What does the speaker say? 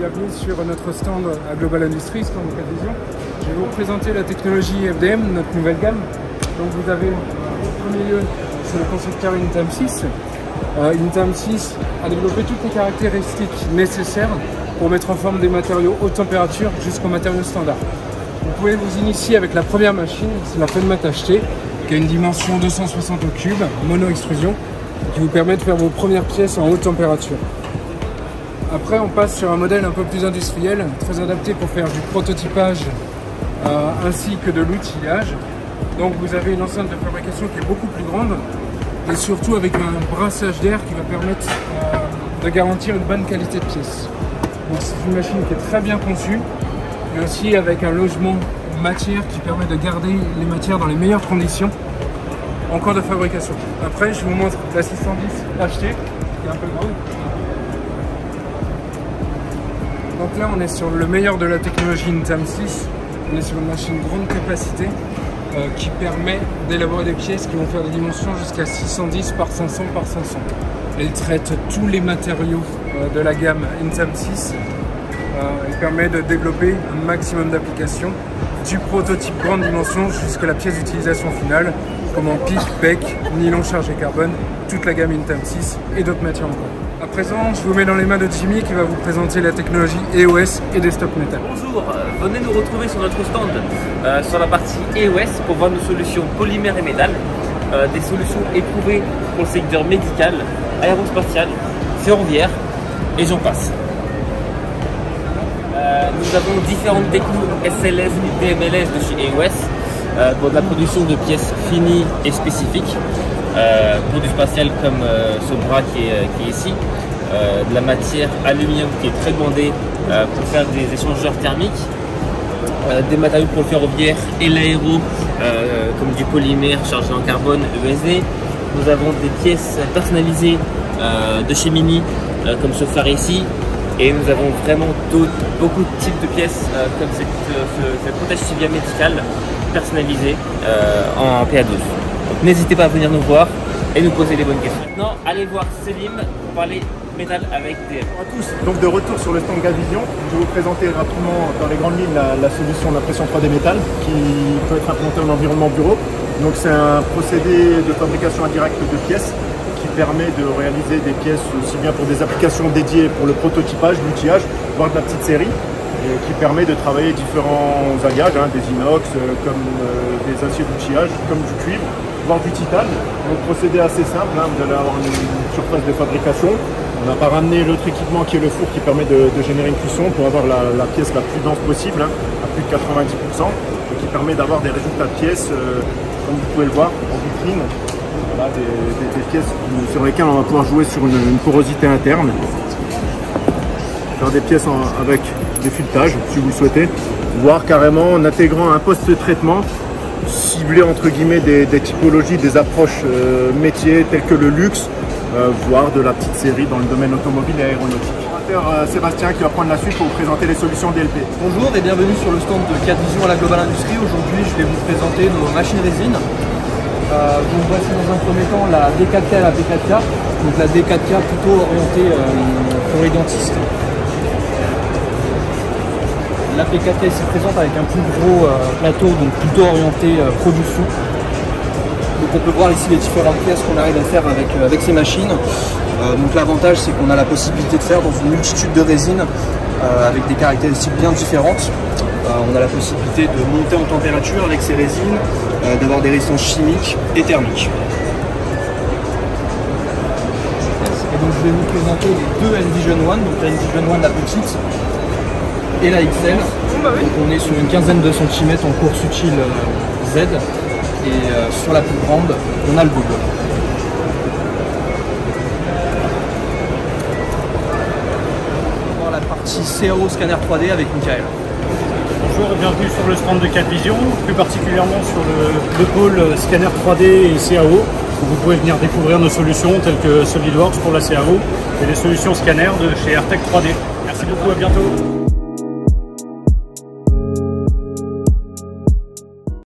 bienvenue sur notre stand à Global Industries, stand de CADvision. Je vais vous présenter la technologie FDM, notre nouvelle gamme. Donc vous avez au premier lieu, c'est le constructeur Intam 6. Intam 6 a développé toutes les caractéristiques nécessaires pour mettre en forme des matériaux haute température jusqu'aux matériaux standards. Vous pouvez vous initier avec la première machine, c'est la FunMat HT, qui a une dimension 260 au cube, mono-extrusion, qui vous permet de faire vos premières pièces en haute température. Après, on passe sur un modèle un peu plus industriel, très adapté pour faire du prototypage ainsi que de l'outillage. Donc vous avez une enceinte de fabrication qui est beaucoup plus grande et surtout avec un brassage d'air qui va permettre de garantir une bonne qualité de pièce. Donc c'est une machine qui est très bien conçue, mais aussi avec un logement matière qui permet de garder les matières dans les meilleures conditions en cours de fabrication. Après, je vous montre la 610 HT qui est un peu grande. Donc là, on est sur le meilleur de la technologie Intam 6. On est sur une machine grande capacité qui permet d'élaborer des pièces qui vont faire des dimensions jusqu'à 610 par 500 par 500. Elle traite tous les matériaux de la gamme Intam 6. Elle permet de développer un maximum d'applications du prototype grande dimension jusqu'à la pièce d'utilisation finale, comme en pic, bec, nylon chargé carbone, toute la gamme Intam 6 et d'autres matières encore. À présent, je vous mets dans les mains de Jimmy qui va vous présenter la technologie EOS et Desktop Metal. Bonjour, venez nous retrouver sur notre stand sur la partie EOS pour voir nos solutions polymères et métal, des solutions éprouvées pour le secteur médical, aérospatial, ferroviaire et j'en passe. Nous avons différentes technos SLS et DMLS de chez EOS pour de la production de pièces finies et spécifiques. Pour du spatial comme ce bras qui est ici, de la matière aluminium qui est très bandée pour faire des échangeurs thermiques, des matériaux pour le ferroviaire et l'aéro comme du polymère chargé en carbone ESD. Nous avons des pièces personnalisées de chez Mini comme ce phare ici, et nous avons vraiment beaucoup de types de pièces comme ce protège tibia médical personnalisé en PA12. Donc n'hésitez pas à venir nous voir et nous poser les bonnes questions. Maintenant, allez voir Selim pour parler métal avec DM. Bonjour à tous, donc de retour sur le stand CADvision, je vais vous présenter rapidement dans les grandes lignes la solution d'impression 3D métal qui peut être implantée en environnement bureau. Donc c'est un procédé de fabrication indirecte de pièces qui permet de réaliser des pièces aussi bien pour des applications dédiées pour le prototypage, l'outillage, voire de la petite série, et qui permet de travailler différents alliages, des inox, comme des aciers d'outillage, comme du cuivre, voire du titane. Donc procédé assez simple, vous allez avoir une surface de fabrication. On n'a pas ramené l'autre équipement qui est le four qui permet de générer une cuisson pour avoir la pièce la plus dense possible, à plus de 90%, et qui permet d'avoir des résultats de pièces, comme vous pouvez le voir, en vitrine. Voilà, des pièces sur lesquelles on va pouvoir jouer sur une porosité interne. Faire des pièces avec des filettages, si vous le souhaitez, voire carrément en intégrant un poste de traitement ciblé entre guillemets des typologies, des approches métiers telles que le luxe, voire de la petite série dans le domaine automobile et aéronautique. Sébastien qui va prendre la suite pour vous présenter les solutions DLP. Bonjour et bienvenue sur le stand de CADvision à la Global Industries. Aujourd'hui, je vais vous présenter nos machines résine. Donc voici dans un premier temps la D4K et la P4K. Donc la D4K plutôt orientée pour les dentistes. La P4K ici présente avec un plus gros plateau, donc plutôt orienté production. Donc on peut voir ici les différentes pièces qu'on arrive à faire avec ces machines. Donc l'avantage c'est qu'on a la possibilité de faire dans une multitude de résines avec des caractéristiques bien différentes. On a la possibilité de monter en température avec ces résines, d'avoir des résistances chimiques et thermiques. Et donc je vais vous présenter les deux Envision One, donc la Envision One la petite et la XL. Donc on est sur une quinzaine de centimètres en course utile Z, et sur la plus grande on a le double. On va voir la partie CAO scanner 3D avec Michael. Bonjour et bienvenue sur le stand de CADvision, plus particulièrement sur le pôle scanner 3D et CAO, où vous pouvez venir découvrir nos solutions telles que SolidWorks pour la CAO et les solutions scanner de chez AirTech 3D. Merci beaucoup, à bientôt.